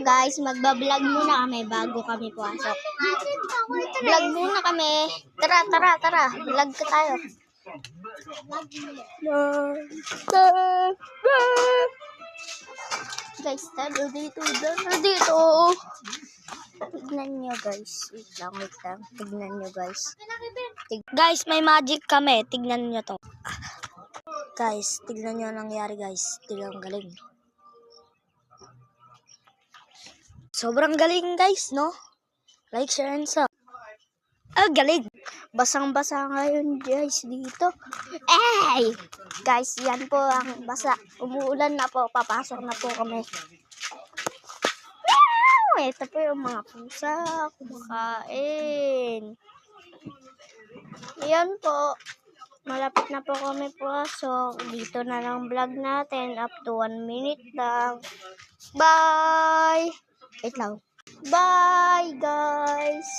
guys, magbablog muna kami bago kami pumasok. Vlog muna kami. Tara. Vlog ka tayo. Guys, talo dito. Tignan nyo guys. Wait lang. Tignan nyo guys. Guys, may magic kami. Tignan nyo to. Guys, tignan nyo ang nangyari guys. Tignan ang galing. Sobrang galing guys, no? Like, share, and sub. Galing. Basang-basa ngayon guys dito. Guys, yan po ang basa. Umuulan na po. Papasok na po kami. Ito po yung mga pusa. Kumakain. Yan po. Malapit na po kami pumasok. Dito na lang vlog natin. Up to 1 minute lang. Bye! Wait lang. Bye, guys!